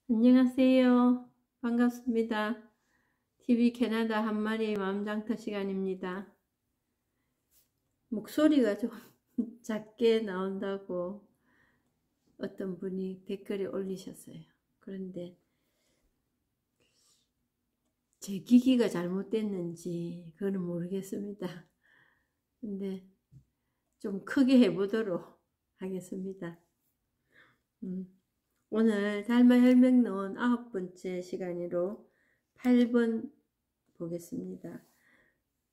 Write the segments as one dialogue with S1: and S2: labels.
S1: 안녕하세요. 반갑습니다. TV 캐나다 한 마리의 마음장터 시간입니다. 목소리가 좀 작게 나온다고 어떤 분이 댓글에 올리셨어요. 그런데 제 기기가 잘못됐는지 그거는 모르겠습니다. 근데 좀 크게 해보도록 하겠습니다. 오늘 달마 혈맥 넣은 9번째 시간으로 8번 보겠습니다.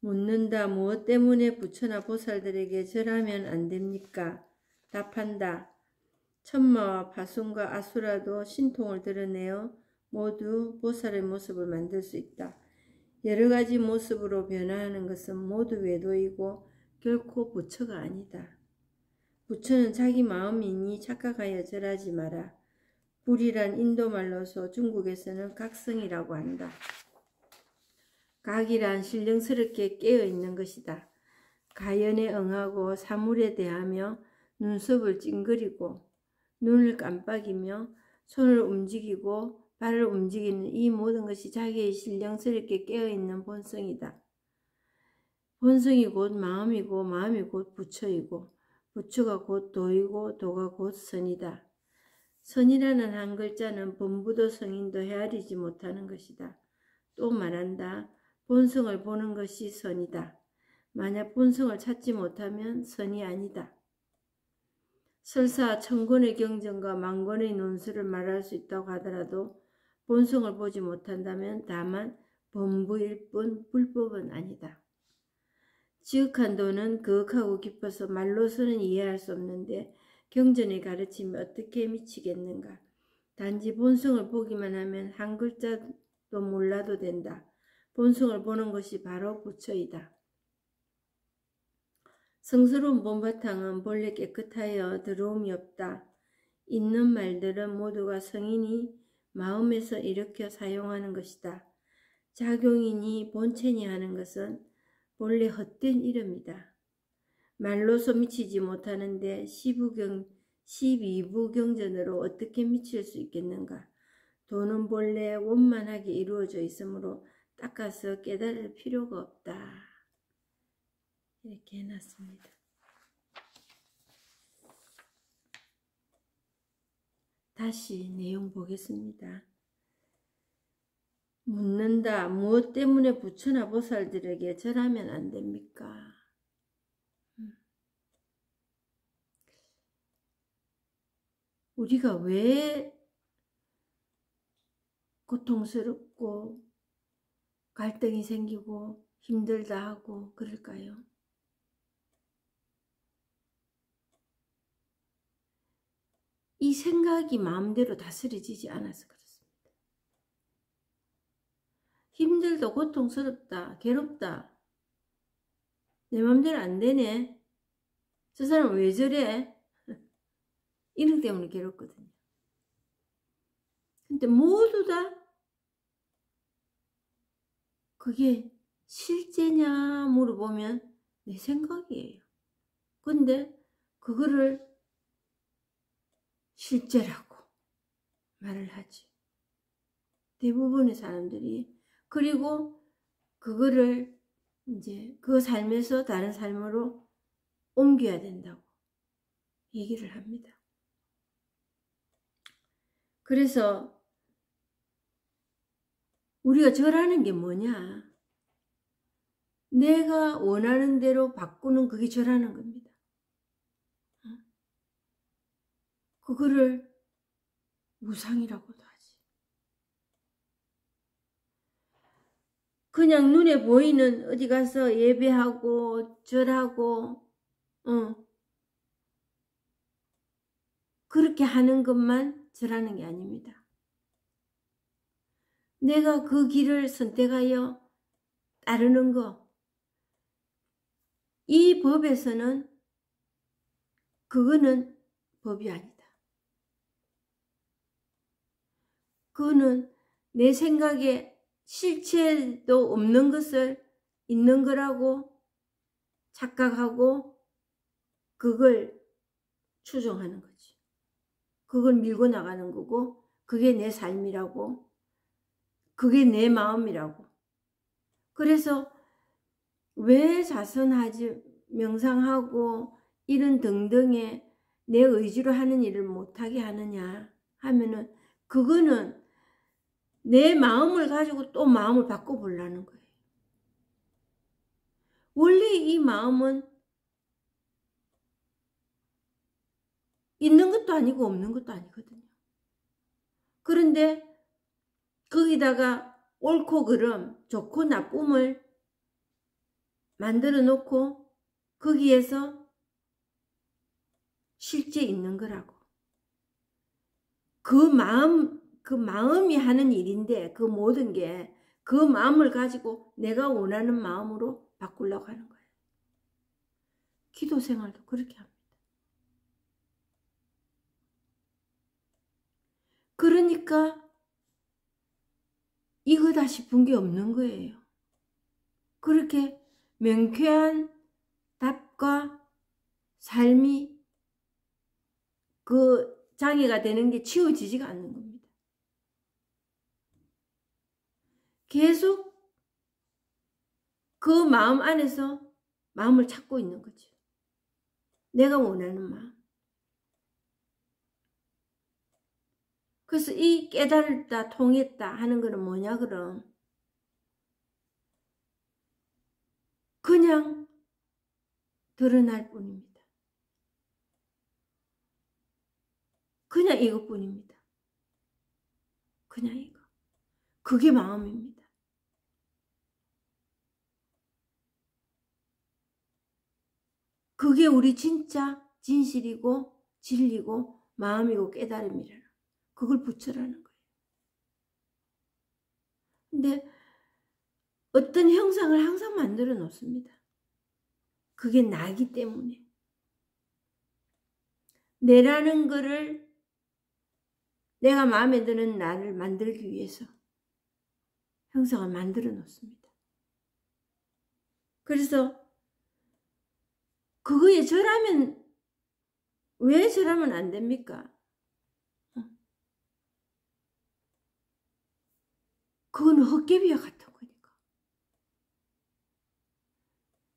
S1: 묻는다. 무엇 때문에 부처나 보살들에게 절하면 안 됩니까? 답한다. 천마와 파순과 아수라도 신통을 드러내어 모두 보살의 모습을 만들 수 있다. 여러 가지 모습으로 변화하는 것은 모두 외도이고 결코 부처가 아니다. 부처는 자기 마음이니 착각하여 절하지 마라. 불이란 인도말로서 중국에서는 각성이라고 한다. 각이란 신령스럽게 깨어있는 것이다. 가연에 응하고 사물에 대하며 눈썹을 찡그리고 눈을 깜빡이며 손을 움직이고 발을 움직이는 이 모든 것이 자기의 신령스럽게 깨어있는 본성이다. 본성이 곧 마음이고 마음이 곧 부처이고 부처가 곧 도이고 도가 곧 선이다. 선이라는 한 글자는 범부도 성인도 헤아리지 못하는 것이다. 또 말한다. 본성을 보는 것이 선이다. 만약 본성을 찾지 못하면 선이 아니다. 설사 천권의 경전과 만권의 논술을 말할 수 있다고 하더라도 본성을 보지 못한다면 다만 범부일 뿐 불법은 아니다. 지극한 도는 그윽하고 깊어서 말로서는 이해할 수 없는데 경전의 가르침이 어떻게 미치겠는가. 단지 본성을 보기만 하면 한 글자도 몰라도 된다. 본성을 보는 것이 바로 부처이다. 성스러운 본바탕은 본래 깨끗하여 더러움이 없다. 있는 말들은 모두가 성인이 마음에서 일으켜 사용하는 것이다. 작용이니 본체니 하는 것은 본래 헛된 이름이다. 말로서 미치지 못하는데 12부 경전으로 어떻게 미칠 수 있겠는가. 도는 본래 원만하게 이루어져 있으므로 닦아서 깨달을 필요가 없다. 이렇게 해놨습니다. 다시 내용 보겠습니다. 묻는다. 무엇 때문에 부처나 보살들에게 절하면 안 됩니까? 우리가 왜 고통스럽고 갈등이 생기고 힘들다 하고 그럴까요? 이 생각이 마음대로 다스려지지 않아서 그렇습니다. 힘들다, 고통스럽다, 괴롭다, 내 마음대로 안 되네, 저 사람 왜 저래, 이런 때문에 괴롭거든요. 근데 모두 다 그게 실제냐 물어보면 내 생각이에요. 근데 그거를 실제라고 말을 하지. 대부분의 사람들이. 그리고 그거를 이제 그 삶에서 다른 삶으로 옮겨야 된다고 얘기를 합니다. 그래서 우리가 절하는 게 뭐냐? 내가 원하는 대로 바꾸는 그게 절하는 겁니다. 그거를 무상이라고도 하지. 그냥 눈에 보이는 어디 가서 예배하고 절하고 그렇게 하는 것만 절하는 게 아닙니다. 내가 그 길을 선택하여 따르는 거, 이 법에서는 그거는 법이 아니다. 그거는 내 생각에 실체도 없는 것을 있는 거라고 착각하고 그걸 추종하는 거지. 그걸 밀고 나가는 거고 그게 내 삶이라고. 그게 내 마음이라고. 그래서 왜 자선하지, 명상하고 이런 등등의 내 의지로 하는 일을 못하게 하느냐 하면은 그거는 내 마음을 가지고 또 마음을 바꿔보려는 거예요. 원래 이 마음은 있는 것도 아니고 없는 것도 아니거든요. 그런데 거기다가 옳고 그름, 좋고 나쁨을 만들어 놓고 거기에서 실제 있는 거라고. 그 마음이 하는 일인데 그 모든 게 그 마음을 가지고 내가 원하는 마음으로 바꾸려고 하는 거예요. 기도 생활도 그렇게 합니다. 그러니까 이거다 싶은 게 없는 거예요. 그렇게 명쾌한 답과 삶이 그 장애가 되는 게 치워지지가 않는 겁니다. 계속 그 마음 안에서 마음을 찾고 있는 거죠. 내가 원하는 마음. 그래서 이 깨달았다, 통했다 하는 거는 뭐냐 그럼? 그냥 드러날 뿐입니다. 그냥 이것뿐입니다. 그냥 이거. 그게 마음입니다. 그게 우리 진짜 진실이고 진리고 마음이고 깨달음이라는 그걸 붙여라는 거예요. 근데 어떤 형상을 항상 만들어 놓습니다. 그게 나기 때문에. 내라는 거를 내가 마음에 드는 나를 만들기 위해서 형상을 만들어 놓습니다. 그래서 그거에 절하면 왜 절하면 안 됩니까? 그거는 헛개비와 같은 거니까.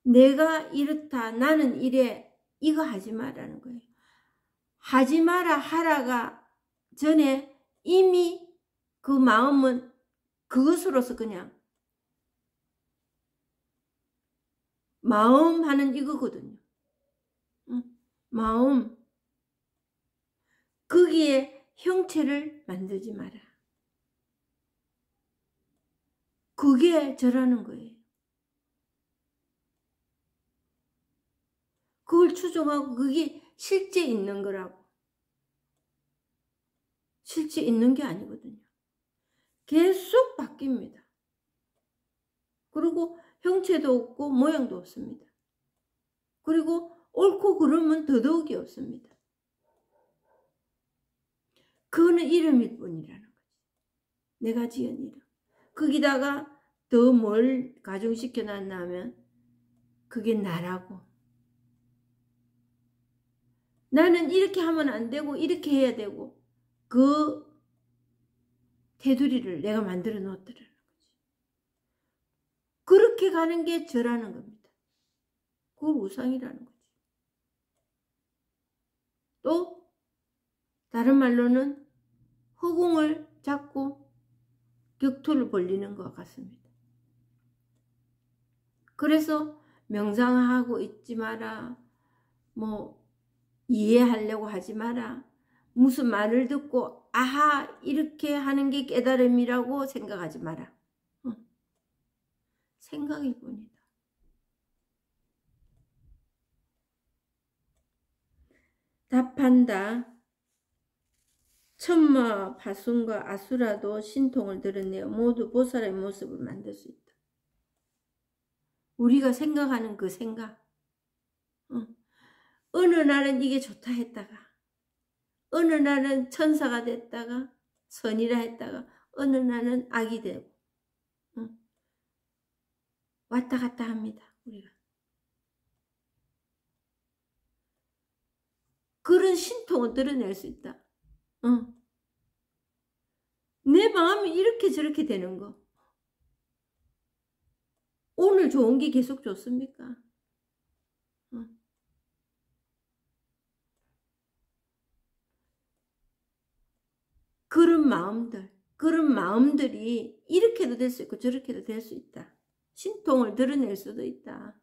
S1: 내가 이렇다, 나는 이래, 이거 하지 마라는 거예요. 하지 마라 하라가 전에 이미 그 마음은 그것으로서 그냥 마음 하는 이거거든요. 마음. 거기에 형체를 만들지 마라. 그게 저라는 거예요. 그걸 추종하고 그게 실제 있는 거라고. 실제 있는 게 아니거든요. 계속 바뀝니다. 그리고 형체도 없고 모양도 없습니다. 그리고 옳고 그름은 더더욱이 없습니다. 그거는 이름일 뿐이라는 거지. 내가 지은 이름. 거기다가 더 뭘 가중시켜 놨나 하면 그게 나라고. 나는 이렇게 하면 안 되고 이렇게 해야 되고 그 테두리를 내가 만들어 놓았더라는 거지. 그렇게 가는 게 저라는 겁니다. 그걸 우상이라는 거지. 또 다른 말로는 허공을 잡고 격투를 벌리는 것 같습니다. 그래서 명상하고 있지 마라. 뭐 이해하려고 하지 마라. 무슨 말을 듣고 아하 이렇게 하는 게 깨달음이라고 생각하지 마라. 생각일 뿐이다. 답한다. 천마, 파순과 아수라도 신통을 드러내어 모두 보살의 모습을 만들 수 있다. 우리가 생각하는 그 생각. 어느 날은 이게 좋다 했다가 어느 날은 천사가 됐다가 선이라 했다가 어느 날은 악이 되고 왔다 갔다 합니다. 우리가. 그런 신통을 드러낼 수 있다. 마음이 이렇게 저렇게 되는 거. 오늘 좋은 게 계속 좋습니까? 그런 마음들이 이렇게도 될 수 있고 저렇게도 될 수 있다. 신통을 드러낼 수도 있다.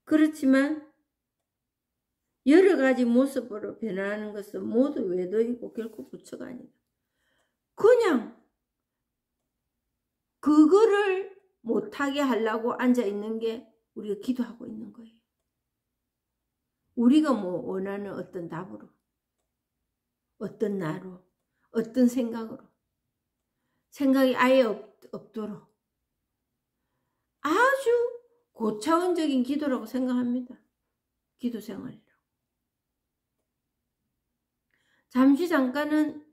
S1: 그렇지만 여러 가지 모습으로 변화하는 것은 모두 외도이고 결코 부처가 아니다. 그냥 그거를 못하게 하려고 앉아있는 게 우리가 기도하고 있는 거예요. 우리가 뭐 원하는 어떤 답으로, 어떤 나로, 어떤 생각으로, 생각이 아예 없도록 아주 고차원적인 기도라고 생각합니다. 기도 생활이라고. 잠시 잠깐은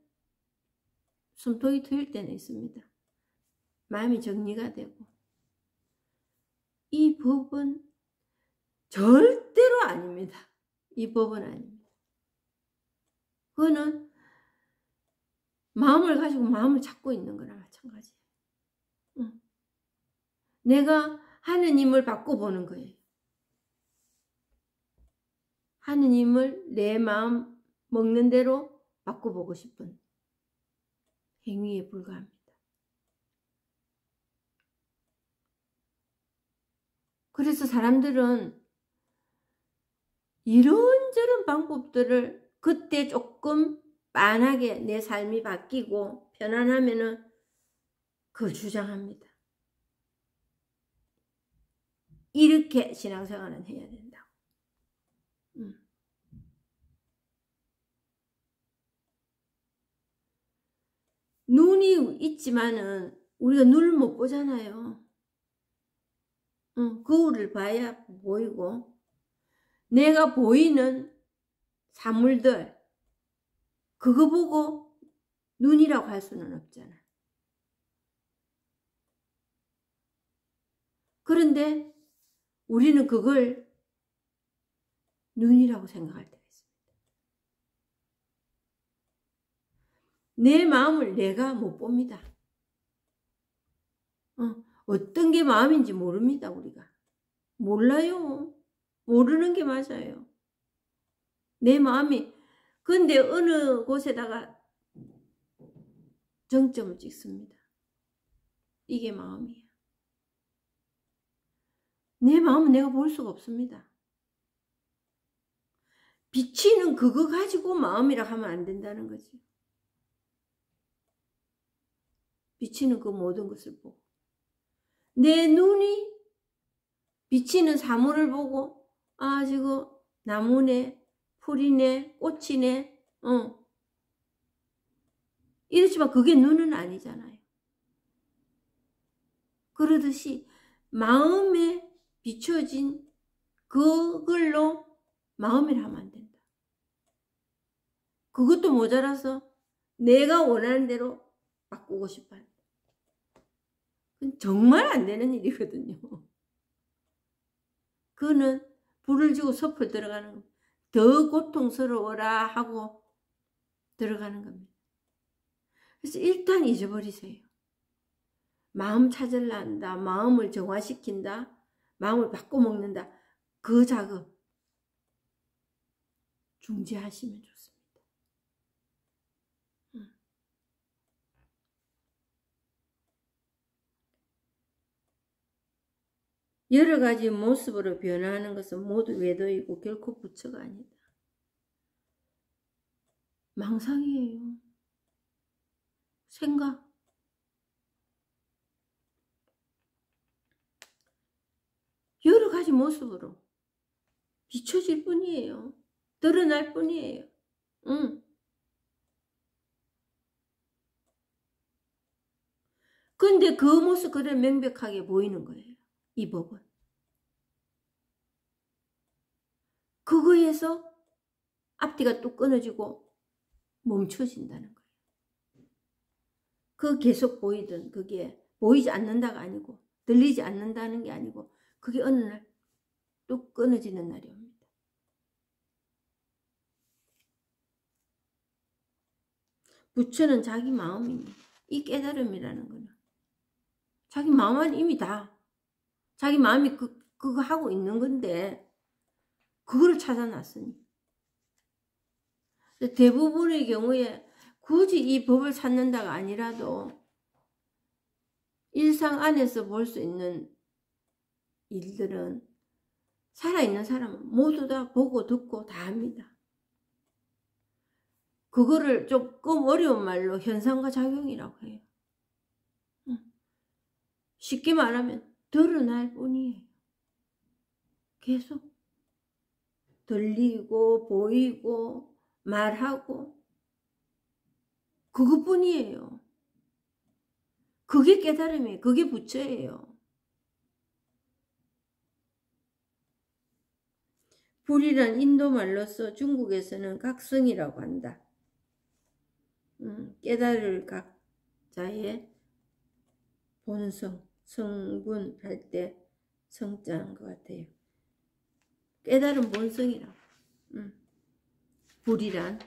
S1: 숨통이 트일 때는 있습니다. 마음이 정리가 되고. 이 법은 절대로 아닙니다. 이 법은 아닙니다. 그거는 마음을 가지고 마음을 잡고 있는 거나 마찬가지예요. 내가 하느님을 바꿔보는 거예요. 하느님을 내 마음 먹는 대로 바꿔보고 싶은 행위에 불과합니다. 그래서 사람들은 이런저런 방법들을 그때 조금 만하게 내 삶이 바뀌고 편안하면은 그걸 주장합니다. 이렇게 신앙생활은 해야 된다고. 눈이 있지만은 우리가 눈을 못 보잖아요. 거울을 봐야 보이고 내가 보이는 사물들 그거 보고 눈이라고 할 수는 없잖아. 그런데 우리는 그걸 눈이라고 생각할 때가 있습니다. 내 마음을 내가 못 봅니다. 어떤 게 마음인지 모릅니다. 우리가 몰라요. 모르는 게 맞아요. 내 마음이 근데 어느 곳에다가 정점을 찍습니다. 이게 마음이야. 내 마음은 내가 볼 수가 없습니다. 비치는 그거 가지고 마음이라 하면 안 된다는 거지. 비치는 그 모든 것을 보고 내 눈이 비치는 사물을 보고 아 저거 나무네 풀이네 꽃이네 이렇지만 그게 눈은 아니잖아요. 그러듯이 마음에 비춰진 그걸로 마음이라 하면 안 된다. 그것도 모자라서 내가 원하는 대로 바꾸고 싶어 한다. 그건 정말 안 되는 일이거든요. 그거는 불을 지고 섭을 들어가는 겁니다. 더 고통스러워라 하고 들어가는 겁니다. 그래서 일단 잊어버리세요. 마음 찾으려 한다. 마음을 정화시킨다. 마음을 바꿔먹는다. 그 작업 중지하시면 좋습니다. 여러 가지 모습으로 변화하는 것은 모두 외도이고 결코 부처가 아니다. 망상이에요. 생각. 여러 가지 모습으로 비춰질 뿐이에요. 드러날 뿐이에요. 근데 그 모습 그대로 명백하게 보이는 거예요. 이 법은. 그거에서 앞뒤가 또 끊어지고 멈춰진다는 거예요. 그 계속 보이던 그게 보이지 않는다가 아니고 들리지 않는다는 게 아니고 그게 어느 날 또 끊어지는 날이 옵니다. 부처는 자기 마음이니. 이 깨달음이라는 거는 자기 마음 안에 이미 다 자기 마음이 그거 하고 있는 건데 그거를 찾아놨으니. 대부분의 경우에 굳이 이 법을 찾는다가 아니라도 일상 안에서 볼 수 있는 일들은 살아있는 사람은 모두 다 보고 듣고 다 합니다. 그거를 조금 어려운 말로 현상과 작용이라고 해요. 쉽게 말하면 드러날 뿐이에요. 계속 들리고 보이고 말하고 그것뿐이에요. 그게 깨달음이에요. 그게 부처예요. 불이란 인도말로서 중국에서는 각성이라고 한다. 깨달을 각자의 본성, 성분 할 때 성자인 것 같아요. 깨달은 본성이라고. 불이란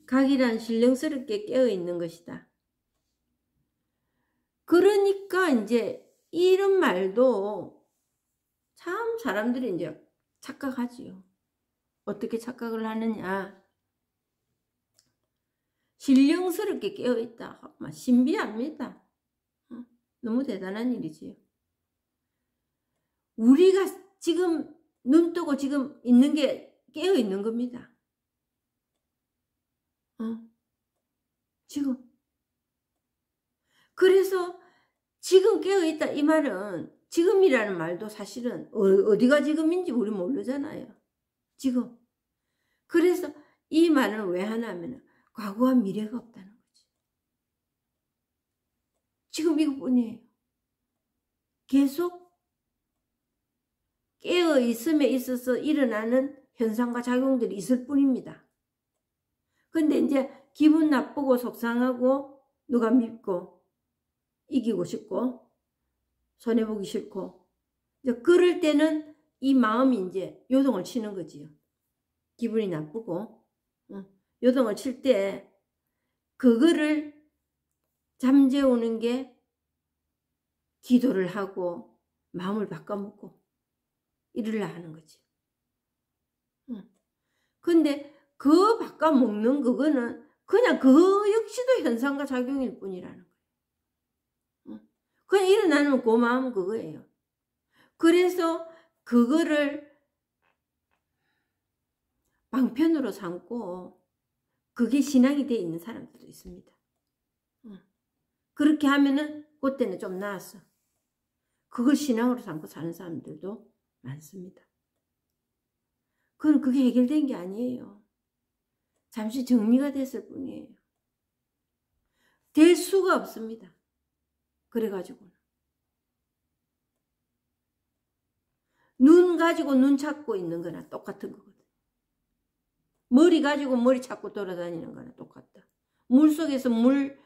S1: 각이란 신령스럽게 깨어있는 것이다. 그러니까 이제 이런 말도 참 사람들이 이제 착각하지요. 어떻게 착각을 하느냐. 신령스럽게 깨어있다. 신비합니다. 너무 대단한 일이지요. 우리가 지금 눈 뜨고 지금 있는 게 깨어있는 겁니다. 지금. 그래서 지금 깨어있다 이 말은 지금이라는 말도 사실은 어디가 지금인지 우리 모르잖아요. 지금. 그래서 이 말은 왜 하냐면 과거와 미래가 없다는 거지. 지금 이것뿐이에요. 계속 깨어있음에 있어서 일어나는 현상과 작용들이 있을 뿐입니다. 근데 이제 기분 나쁘고 속상하고 누가 밉고 이기고 싶고 손해보기 싫고 이제 그럴 때는 이 마음이 이제 요동을 치는 거지요. 기분이 나쁘고 요동을 칠 때 그거를 잠재우는 게 기도를 하고 마음을 바꿔먹고 이러려 하는 거지. 근데 그 바꿔먹는 그거는 그냥 그 역시도 현상과 작용일 뿐이라는 거예요. 그냥 일어나는 그 마음은 그거예요. 그래서 그거를 방편으로 삼고 그게 신앙이 돼 있는 사람들도 있습니다. 그렇게 하면은 그때는 좀 나았어. 그걸 신앙으로 삼고 사는 사람들도 많습니다. 그건 그게 해결된 게 아니에요. 잠시 정리가 됐을 뿐이에요. 될 수가 없습니다. 그래가지고는. 눈 가지고 눈 찾고 있는 거나 똑같은 거거든. 머리 가지고 머리 찾고 돌아다니는 거나 똑같다. 물속에서 물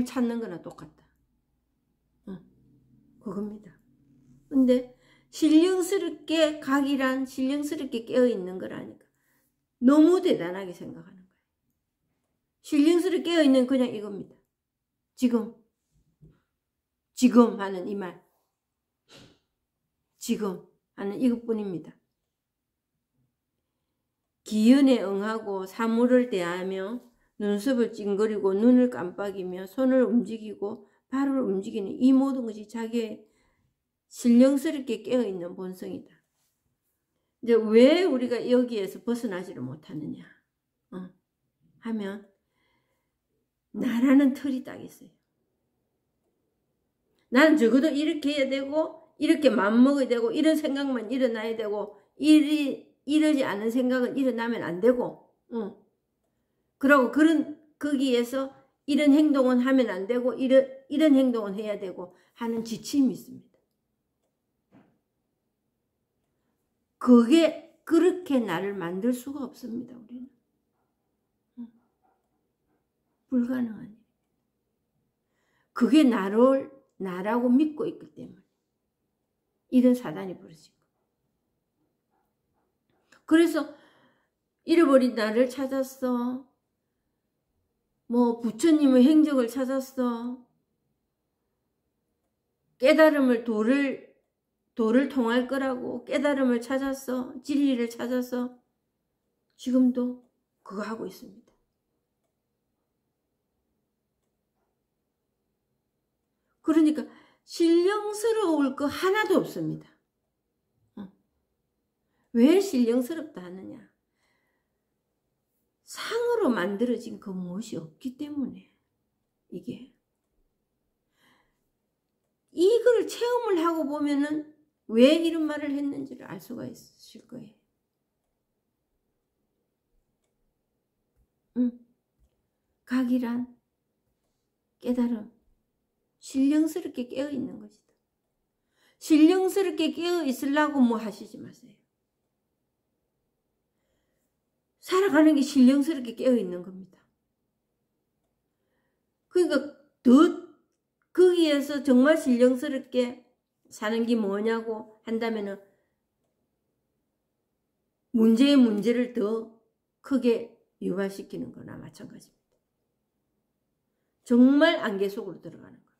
S1: 찾는 거나 똑같다. 그겁니다. 근데 신령스럽게 각이란 신령스럽게 깨어있는 거라니까 너무 대단하게 생각하는 거예요. 신령스럽게 깨어있는 그냥 이겁니다. 지금 하는 이 말. 지금 하는 이것뿐입니다. 기연에 응하고 사물을 대하며 눈썹을 찡그리고 눈을 깜빡이며 손을 움직이고 발을 움직이는 이 모든 것이 자기의 신령스럽게 깨어있는 본성이다. 이제 왜 우리가 여기에서 벗어나지를 못하느냐 하면 나라는 틀이 딱 있어요. 나는 적어도 이렇게 해야 되고 이렇게 맘먹어야 되고 이런 생각만 일어나야 되고 이러지 않은 생각은 일어나면 안 되고 그러고 거기에서 이런 행동은 하면 안 되고 이런 행동은 해야 되고 하는 지침이 있습니다. 그게 그렇게 나를 만들 수가 없습니다. 우리는. 불가능한 일. 그게 나라고 믿고 있기 때문에 이런 사단이 벌어지고. 그래서 잃어버린 나를 찾았어. 뭐 부처님의 행적을 찾았어. 깨달음을 도를 통할 거라고 깨달음을 찾았어. 진리를 찾아서 지금도 그거 하고 있습니다. 그러니까 신령스러울 거 하나도 없습니다. 왜 신령스럽다 하느냐? 상으로 만들어진 그 무엇이 없기 때문에 이게 이걸 체험을 하고 보면은 왜 이런 말을 했는지를 알 수가 있으실 거예요. 각이란 깨달음, 신령스럽게 깨어있는 것이다. 신령스럽게 깨어있으려고 뭐 하시지 마세요. 살아가는 게 신령스럽게 깨어있는 겁니다. 그러니까 더 거기에서 정말 신령스럽게 사는 게 뭐냐고 한다면은 문제의 문제를 더 크게 유발시키는 거나 마찬가지입니다. 정말 안개 속으로 들어가는 거예요.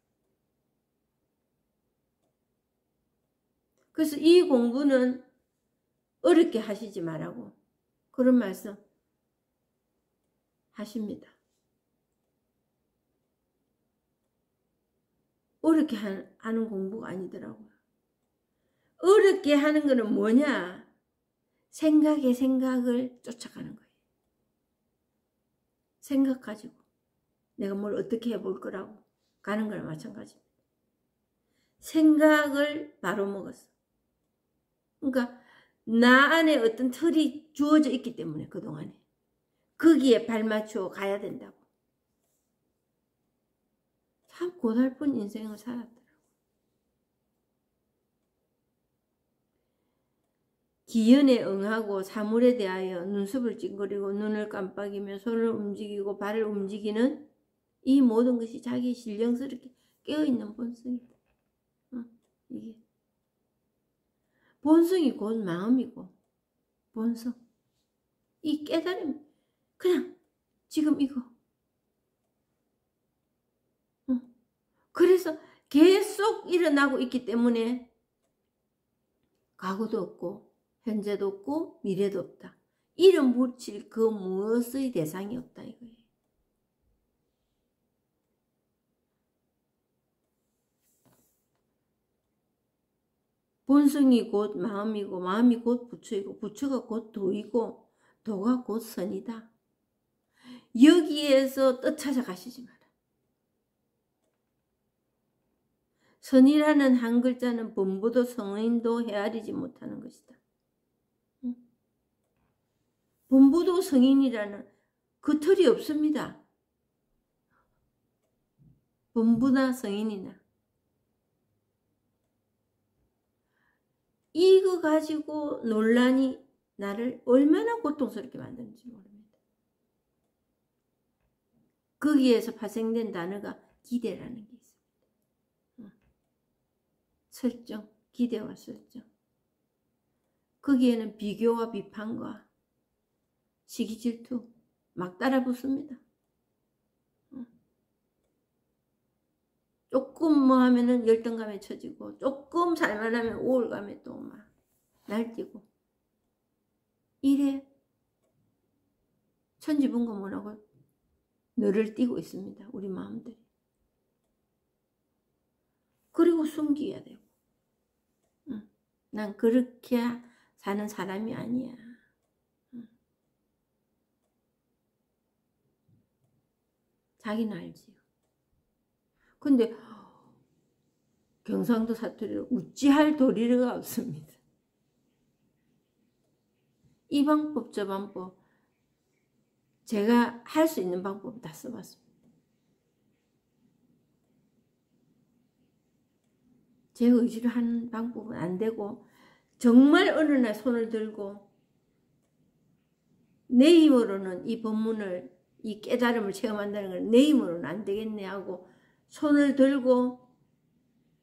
S1: 그래서 이 공부는 어렵게 하시지 말라고 그런 말씀 하십니다. 어렵게 하는 공부가 아니더라고요. 어렵게 하는 거는 뭐냐? 생각의 생각을 쫓아가는 거예요. 생각 가지고 내가 뭘 어떻게 해볼 거라고 가는 거랑 마찬가지입니다. 생각을 바로 먹었어. 그러니까 나 안에 어떤 틀이 주어져 있기 때문에 그동안에 거기에 발맞추어 가야 된다고. 참 고달픈 인생을 살았더라고. 기연에 응하고 사물에 대하여 눈썹을 찡그리고 눈을 깜빡이며 손을 움직이고 발을 움직이는 이 모든 것이 자기 신령스럽게 깨어있는 본성이다. 이게 본성이 곧 마음이고 본성. 이 깨달음 그냥 지금 이거. 그래서 계속 일어나고 있기 때문에 과거도 없고 현재도 없고 미래도 없다. 이름 붙일 그 무엇의 대상이 없다 이거예요. 본성이 곧 마음이고 마음이 곧 부처이고 부처가 곧 도이고 도가 곧 선이다. 여기에서 떠찾아 가시지 마라. 선이라는 한 글자는 범부도 성인도 헤아리지 못하는 것이다. 범부도 성인이라는 그 틀이 없습니다. 범부나 성인이나. 이거 가지고 논란이 나를 얼마나 고통스럽게 만드는지 모릅니다. 거기에서 파생된 단어가 기대라는 게 있습니다. 설정, 기대와 설정. 거기에는 비교와 비판과 시기 질투 막 따라 붙습니다. 조금 뭐 하면은 열등감에 처지고 조금 살만하면 우울감에 또 막 날뛰고 이래 천지분간문하고 너를 띄고 있습니다. 우리 마음들이. 그리고 숨겨야 되고 난 그렇게 사는 사람이 아니야. 자기는 알지요. 근데 경상도 사투리로 우찌할 도리가 없습니다. 이 방법 저 방법 제가 할 수 있는 방법 다 써봤습니다. 제 의지로 하는 방법은 안 되고 정말 어느 날 손을 들고 내 힘으로는 이 법문을 이 깨달음을 체험한다는 걸 내 힘으로는 안 되겠네 하고 손을 들고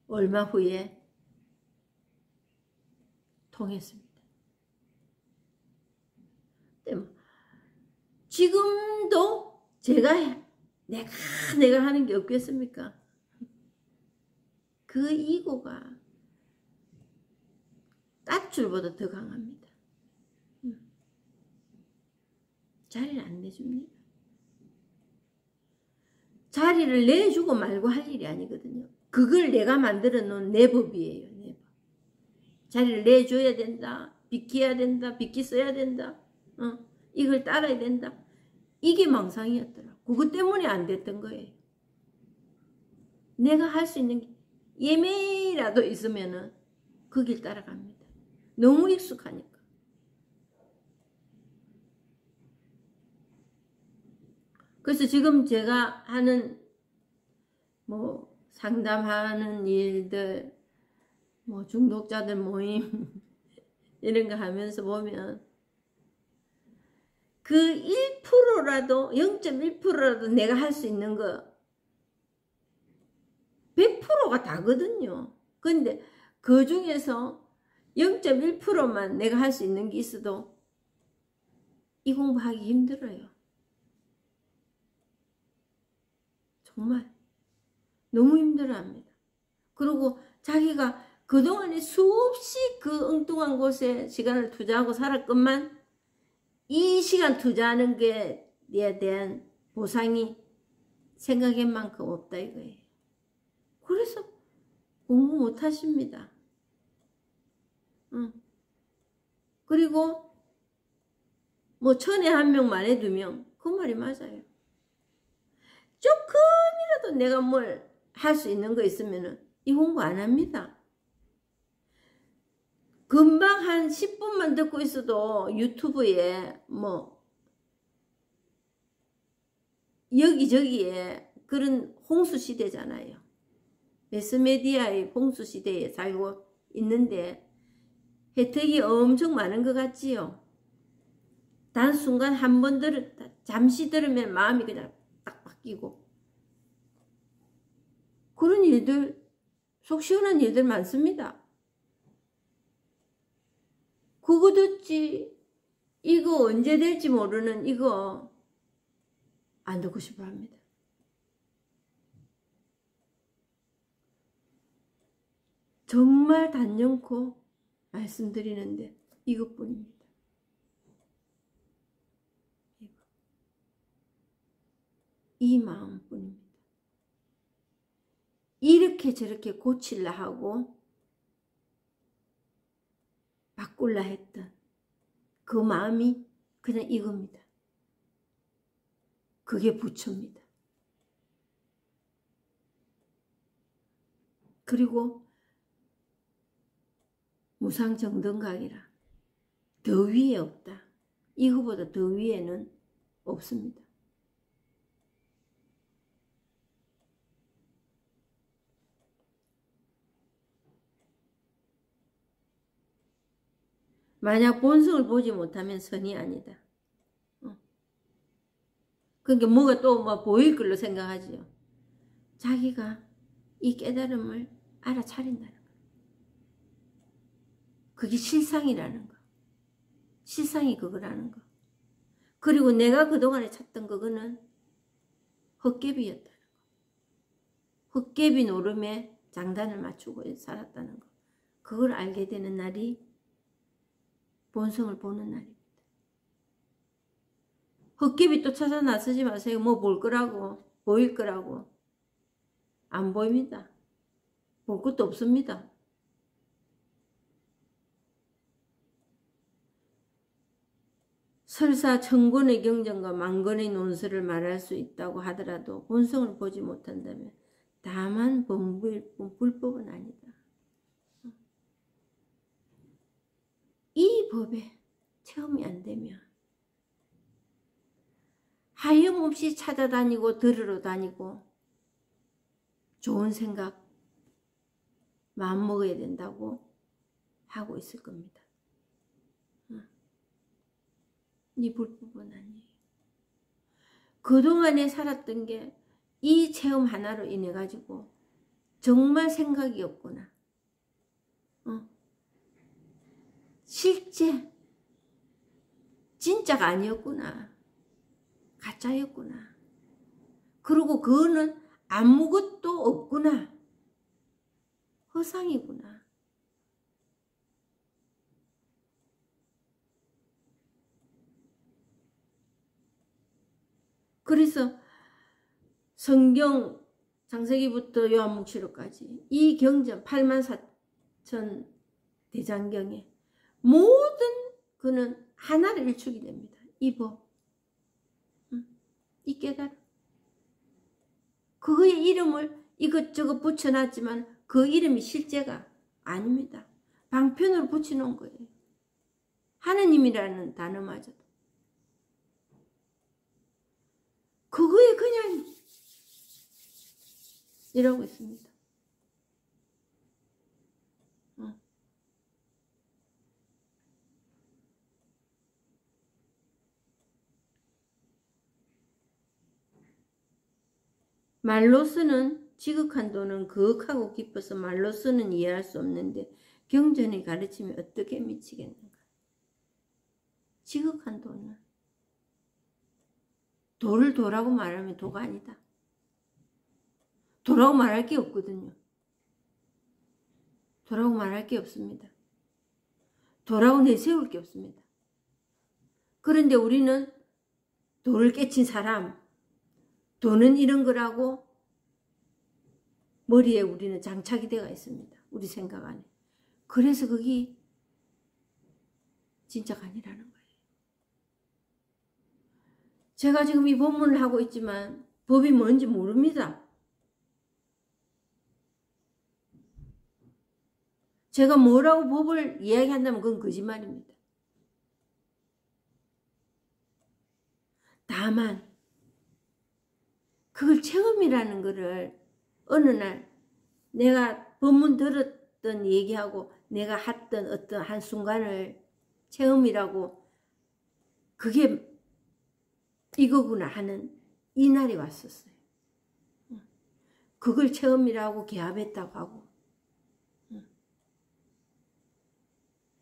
S1: 얼마 후에 통했습니다. 지금도 제가 내가 하는 게 없겠습니까? 그 이고가 땄줄보다 더 강합니다. 자리를 안 내줍니다. 자리를 내주고 말고 할 일이 아니거든요. 그걸 내가 만들어 놓은 내 법이에요. 내 법. 자리를 내줘야 된다. 비키야 된다. 비키 써야 된다. 이걸 따라야 된다. 이게 망상이었더라. 그것 때문에 안 됐던 거예요. 내가 할 수 있는 게 예매라도 있으면은 그 길 따라갑니다. 너무 익숙하니까. 그래서 지금 제가 하는 뭐 상담하는 일들, 뭐 중독자들 모임 이런 거 하면서 보면 그 1%라도 0.1%라도 내가 할 수 있는 거 100%가 다거든요. 근데 그 중에서 0.1%만 내가 할 수 있는 게 있어도 이 공부하기 힘들어요. 정말 너무 힘들어합니다. 그리고 자기가 그동안에 수없이 그 엉뚱한 곳에 시간을 투자하고 살았건만 이 시간 투자하는 게에 대한 보상이 생각한 만큼 없다 이거예요. 그래서 공부 못 하십니다. 그리고 뭐 1000에 1명 만에 2명 그 말이 맞아요. 조금이라도 내가 뭘 할 수 있는 거 있으면은 이 공부 안 합니다. 금방 한 10분만 듣고 있어도 유튜브에 뭐 여기저기에 그런 홍수 시대잖아요. 매스메디아의 홍수 시대에 살고 있는데 혜택이 엄청 많은 것 같지요. 단순간 한 번 잠시 들으면 마음이 그냥 딱 바뀌고 그런 일들, 속 시원한 일들 많습니다. 그거 듣지 이거 언제 될지 모르는 이거 안 듣고 싶어 합니다. 정말 단연코 말씀드리는데 이것뿐입니다. 이 마음뿐입니다. 이렇게 저렇게 고칠라 하고 바꿀라 했던 그 마음이 그냥 이겁니다. 그게 부처입니다. 그리고 무상정등각이라 더 위에 없다. 이거보다 더 위에는 없습니다. 만약 본성을 보지 못하면 선이 아니다. 그러니까 뭐가 또 뭐 보일 걸로 생각하지요. 자기가 이 깨달음을 알아차린다는 거. 그게 실상이라는 거. 실상이 그거라는 거. 그리고 내가 그동안에 찾던 그거는 헛개비였다는 거. 헛개비 노름에 장단을 맞추고 살았다는 거. 그걸 알게 되는 날이 본성을 보는 날입니다. 헛개비 또 찾아 나서지 마세요. 뭐 볼 거라고, 보일 거라고. 안 보입니다. 볼 것도 없습니다. 설사 천권의 경전과 만권의 논설을 말할 수 있다고 하더라도 본성을 보지 못한다면 다만 범부일 뿐 불법은 아니다. 이 법에 체험이 안 되면 하염없이 찾아다니고 들으러 다니고 좋은 생각 마음먹어야 된다고 하고 있을 겁니다. 이 불법은 아니에요. 그동안에 살았던 게 이 체험 하나로 인해 가지고 정말 생각이 없구나. 실제 진짜가 아니었구나. 가짜였구나. 그리고 그거는 아무것도 없구나. 허상이구나. 그래서 성경 창세기부터 요한묵시록까지 이 경전 84,000 대장경에 모든 그는 하나를 일축이 됩니다. 이 법, 이 깨달음. 그의 이름을 이것저것 붙여놨지만 그 이름이 실제가 아닙니다. 방편으로 붙여놓은 거예요. 하느님이라는 단어마저도. 그거에 그냥 이러고 있습니다. 말로서는 지극한도는 거룩하고 깊어서 말로서는 이해할 수 없는데 경전이 가르치면 어떻게 미치겠는가. 지극한도는 도를 도라고 말하면 도가 아니다. 도라고 말할 게 없거든요. 도라고 말할 게 없습니다. 도라고 내세울 게 없습니다. 그런데 우리는 도를 깨친 사람, 도는 이런 거라고 머리에 우리는 장착이 되어 있습니다. 우리 생각 안에. 그래서 그게 진짜가 아니라는 거예요. 제가 지금 이 본문을 하고 있지만 법이 뭔지 모릅니다. 제가 뭐라고 법을 이야기한다면 그건 거짓말입니다. 다만 그걸 체험이라는 거를 어느 날 내가 법문 들었던 얘기하고 내가 했던 어떤 한 순간을 체험이라고 그게 이거구나 하는 이 날이 왔었어요. 그걸 체험이라고 개합했다고 하고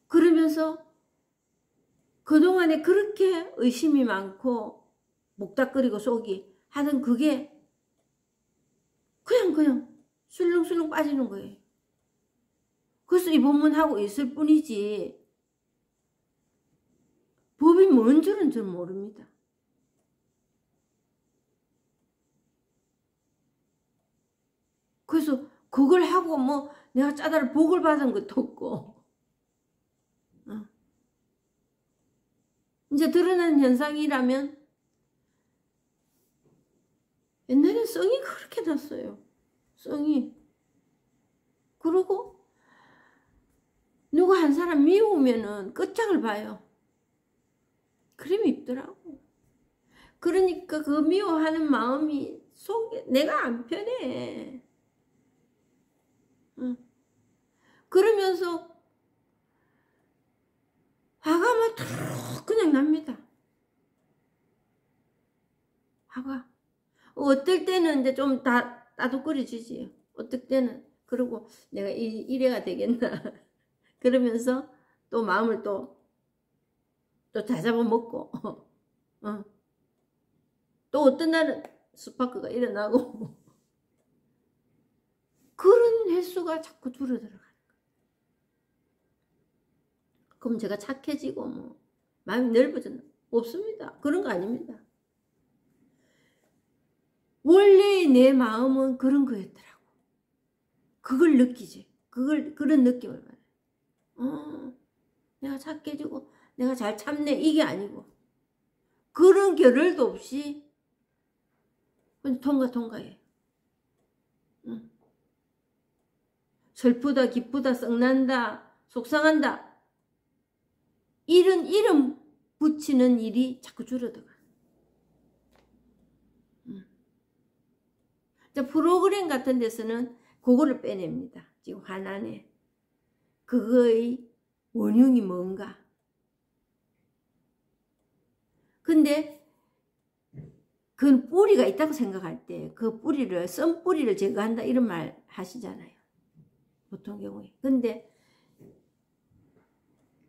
S1: 그러면서 그동안에 그렇게 의심이 많고 목닥거리고 속이 하던 그게 그냥 술렁술렁 빠지는 거예요. 그래서 이 본문하고 있을 뿐이지 법이 뭔 줄은 전 모릅니다. 그래서 그걸 하고 뭐 내가 짜다를 복을 받은 것도 없고 이제 드러난 현상이라면 옛날엔 성이 그렇게 났어요. 성이. 그리고 누구 한 사람 미우면은 끝장을 봐요. 그림이 밉더라고. 그러니까 그 미워하는 마음이 속에 내가 안 편해. 그러면서 화가 막 툭 그냥 납니다. 화가. 어떨 때는 이제 좀 따뜻거려지지. 어떨 때는 그러고 내가 이래가 되겠나. 그러면서 또 마음을 또 다잡아 먹고 또 어떤 날은 스파크가 일어나고 그런 횟수가 자꾸 줄어들어가는 거예요. 그럼 제가 착해지고 뭐 마음이 넓어졌나? 없습니다. 그런 거 아닙니다. 원래 내 마음은 그런 거였더라고. 그걸 느끼지. 그런 느낌을 받아요. 내가 착해지고 내가 잘 참네 이게 아니고 그런 겨를도 없이 그냥 통과해. 슬프다 기쁘다 썩난다 속상한다 이런 이름 붙이는 일이 자꾸 줄어들어가. 프로그램 같은 데서는 그거를 빼냅니다. 지금 화난에 그거의 원흉이 뭔가. 근데 그 뿌리가 있다고 생각할 때 그 뿌리를 썬 뿌리를 제거한다 이런 말 하시잖아요. 보통 경우에. 근데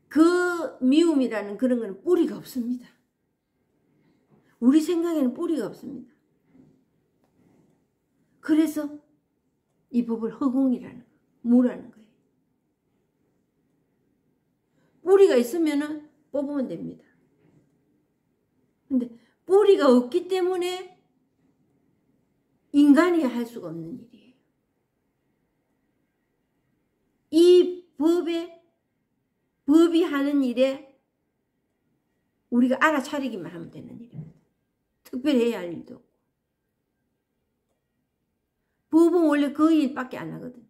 S1: 그 미움이라는 그런 거는 뿌리가 없습니다. 우리 생각에는 뿌리가 없습니다. 그래서 이 법을 허공이라는 거예요. 무라는 거예요. 뿌리가 있으면은 뽑으면 됩니다. 근데 뿌리가 없기 때문에 인간이 할 수가 없는 일이에요. 이 법이 하는 일에 우리가 알아차리기만 하면 되는 일입니다. 특별히 해야 할 일도 없고. 법은 원래 그 일밖에 안 하거든요.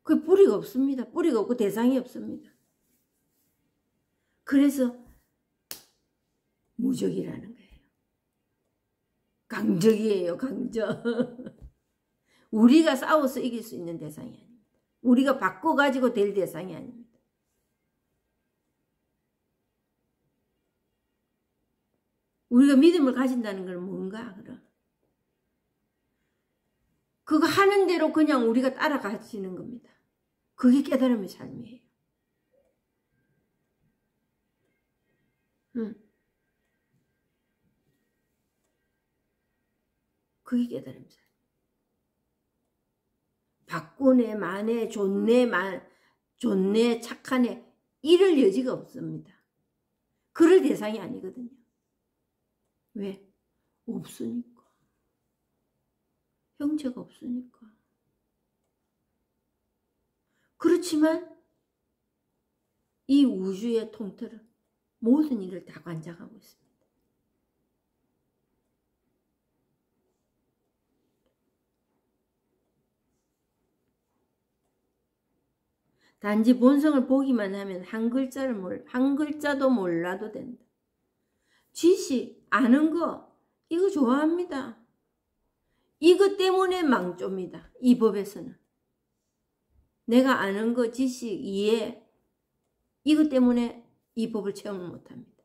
S1: 그 뿌리가 없습니다. 뿌리가 없고 대상이 없습니다. 그래서 무적이라는 거예요. 강적이에요. 강적. 우리가 싸워서 이길 수 있는 대상이 아닙니다. 우리가 바꿔가지고 될 대상이 아닙니다. 우리가 믿음을 가진다는 건 뭔가 그럼? 그거 하는 대로 그냥 우리가 따라가시는 겁니다. 그게 깨달음의 삶이에요. 그게 깨달음의 삶. 바꾸네, 마네, 좋네, 착하네 이럴 여지가 없습니다. 그럴 대상이 아니거든요. 왜? 없으니까. 형체가 없으니까. 그렇지만 이 우주의 통틀은 모든 일을 다 관장하고 있습니다. 단지 본성을 보기만 하면 한 글자도 몰라도 된다. 지식, 아는 거 이거 좋아합니다. 이것 때문에 망조입니다. 이 법에서는. 내가 아는 거, 지식, 이해 이것 때문에 이 법을 체험을 못합니다.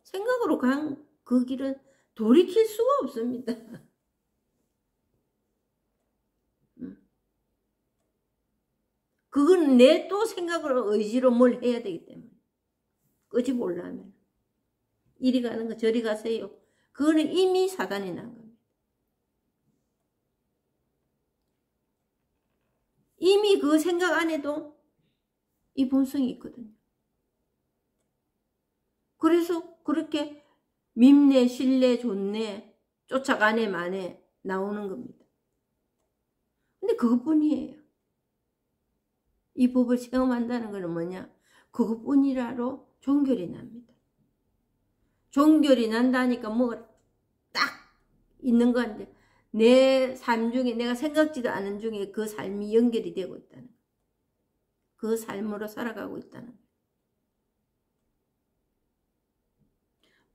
S1: 생각으로 간 그 길은 돌이킬 수가 없습니다. 그건 내 또 생각으로 의지로 뭘 해야 되기 때문에. 끄집어 올라면 이리 가는 거 저리 가세요. 그거는 이미 사단이 난 겁니다. 이미 그 생각 안에도 이 본성이 있거든요. 그래서 그렇게 밉네, 싫네, 좋네, 쫓아가네, 마네 나오는 겁니다. 근데 그것뿐이에요. 이 법을 체험한다는 것은 뭐냐? 그것뿐이라로 종결이 납니다. 종결이 난다니까 뭐가 딱 있는 건데 내 삶 중에 내가 생각지도 않은 중에 그 삶이 연결이 되고 있다는 거예요. 그 삶으로 살아가고 있다는 거예요.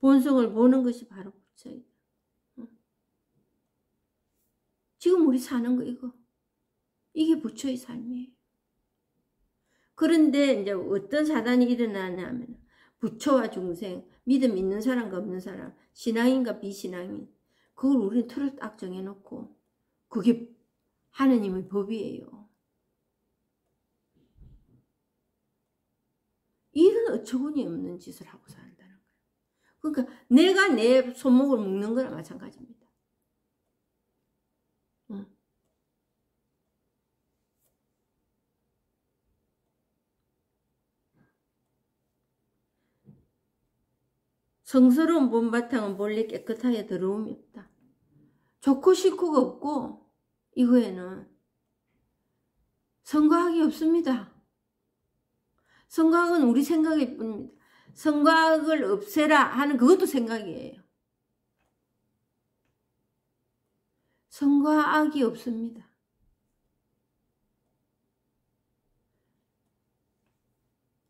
S1: 본성을 보는 것이 바로 부처예요. 지금 우리 사는 거 이게 부처의 삶이에요. 그런데 이제 어떤 사단이 일어나냐면 부처와 중생, 믿음 있는 사람과 없는 사람, 신앙인과 비신앙인 그걸 우리는 틀을 딱 정해놓고 그게 하느님의 법이에요. 이런 어처구니 없는 짓을 하고 산다는 거예요. 그러니까 내가 내 손목을 묶는 거랑 마찬가지입니다. 성스러운 본바탕은 본래 깨끗하게 더러움이 없다. 좋고 싫고가 없고 이거에는 성과학이 없습니다. 성과학은 우리 생각일 뿐입니다. 성과학을 없애라 하는 그것도 생각이에요. 성과학이 없습니다.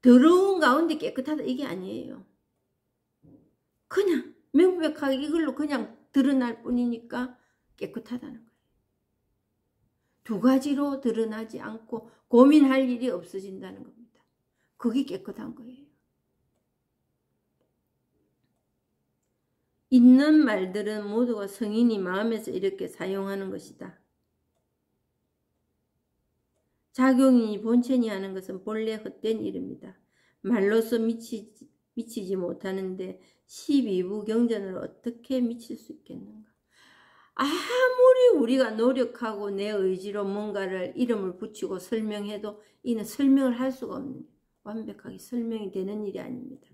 S1: 더러운 가운데 깨끗하다 이게 아니에요. 그냥 명백하게 이걸로 그냥 드러날 뿐이니까 깨끗하다는 거예요. 두 가지로 드러나지 않고 고민할 일이 없어진다는 겁니다. 그게 깨끗한 거예요. 있는 말들은 모두가 성인이 마음에서 이렇게 사용하는 것이다. 작용이니 본체니 하는 것은 본래 헛된 일입니다. 말로서 미치지 못하는데 12부 경전을 어떻게 미칠 수 있겠는가? 아무리 우리가 노력하고 내 의지로 뭔가를 이름을 붙이고 설명해도 이는 설명을 할 수가 없는, 완벽하게 설명이 되는 일이 아닙니다.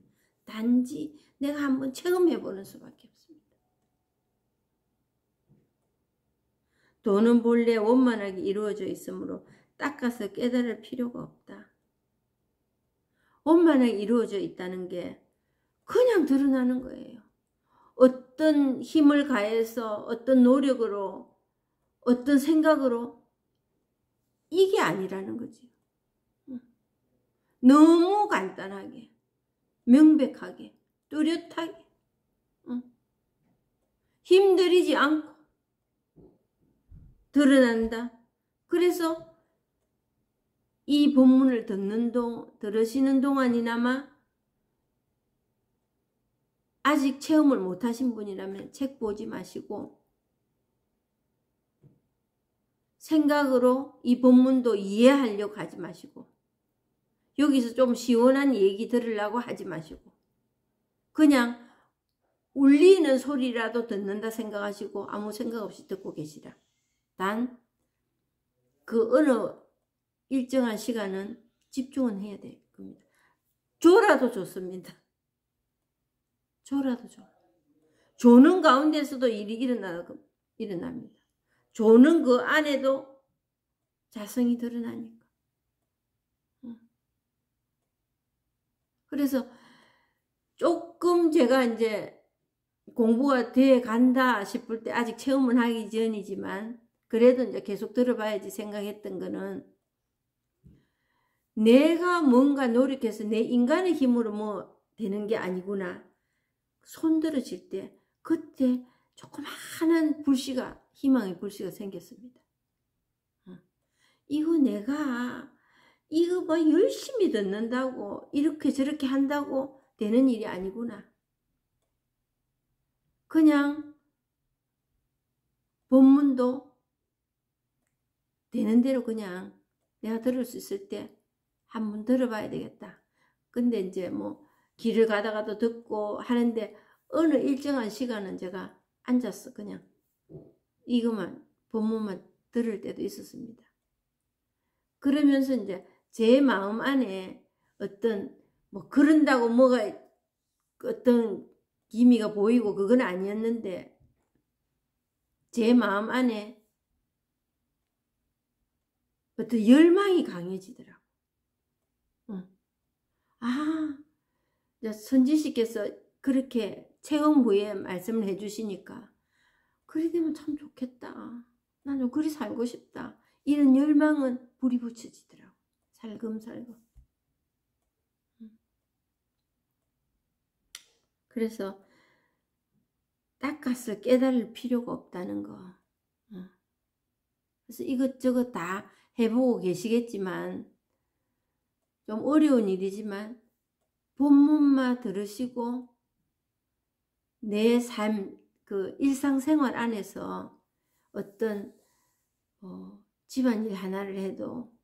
S1: 단지 내가 한번 체험해보는 수밖에 없습니다. 도는 본래 원만하게 이루어져 있으므로 닦아서 깨달을 필요가 없다. 원만하게 이루어져 있다는 게 그냥 드러나는 거예요. 어떤 힘을 가해서 어떤 노력으로 어떤 생각으로 이게 아니라는 거지. 너무 간단하게 명백하게 뚜렷하게 힘들이지 않고 드러난다. 그래서 이 본문을 들으시는 동안이나마 아직 체험을 못하신 분이라면 책 보지 마시고 생각으로 이 본문도 이해하려고 하지 마시고 여기서 좀 시원한 얘기 들으려고 하지 마시고 그냥 울리는 소리라도 듣는다 생각하시고 아무 생각 없이 듣고 계시라. 단 그 어느 일정한 시간은 집중은 해야 될 겁니다. 줘라도 좋습니다. 줘라도 줘. 조는 가운데서도 일이 일어납니다. 조는 그 안에도 자성이 드러나니까. 그래서 조금 제가 이제 공부가 돼 간다 싶을 때 아직 체험은 하기 전이지만 그래도 이제 계속 들어봐야지 생각했던 거는 내가 뭔가 노력해서 내 인간의 힘으로 뭐 되는 게 아니구나. 손들어질 때 그때 조그마한 불씨가 희망의 불씨가 생겼습니다. 이거 내가 이거 뭐 열심히 듣는다고 이렇게 저렇게 한다고 되는 일이 아니구나. 그냥 본문도 되는 대로 그냥 내가 들을 수 있을 때 한번 들어봐야 되겠다. 근데 이제 뭐 길을 가다가도 듣고 하는데 어느 일정한 시간은 제가 앉았어. 그냥 이것만 본문만 들을 때도 있었습니다. 그러면서 이제 제 마음 안에 어떤 뭐 그런다고 뭐가 어떤 기미가 보이고 그건 아니었는데 제 마음 안에 어떤 열망이 강해지더라고. 아, 선지씨께서 그렇게 체험 후에 말씀을 해주시니까 그리 되면 참 좋겠다. 나는 그리 살고 싶다. 이런 열망은 불이 붙여지더라고. 살금살금. 그래서 닦아서 깨달을 필요가 없다는 거. 그래서 이것저것 다 해보고 계시겠지만 좀 어려운 일이지만 본문만 들으시고 내 삶, 그 일상생활 안에서 어떤 집안일 하나를 해도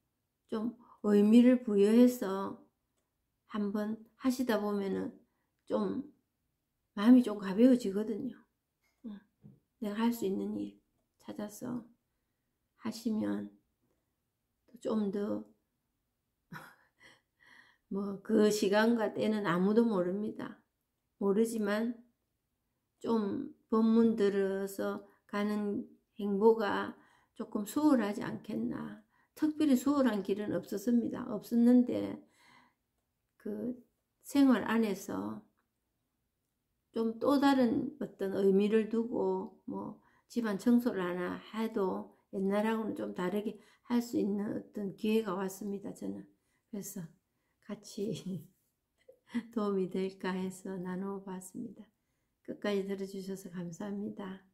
S1: 좀 의미를 부여해서 한번 하시다 보면은 좀 마음이 좀 가벼워지거든요. 내가 할 수 있는 일 찾아서 하시면 좀 더 뭐 그 시간과 때는 아무도 모릅니다. 모르지만 좀 본문 들어서 가는 행보가 조금 수월하지 않겠나. 특별히 수월한 길은 없었습니다. 없었는데 그 생활 안에서 좀 또 다른 어떤 의미를 두고 뭐 집안 청소를 하나 해도 옛날하고는 좀 다르게 할 수 있는 어떤 기회가 왔습니다. 저는. 그래서 같이 도움이 될까 해서 나누어 봤습니다. 끝까지 들어주셔서 감사합니다.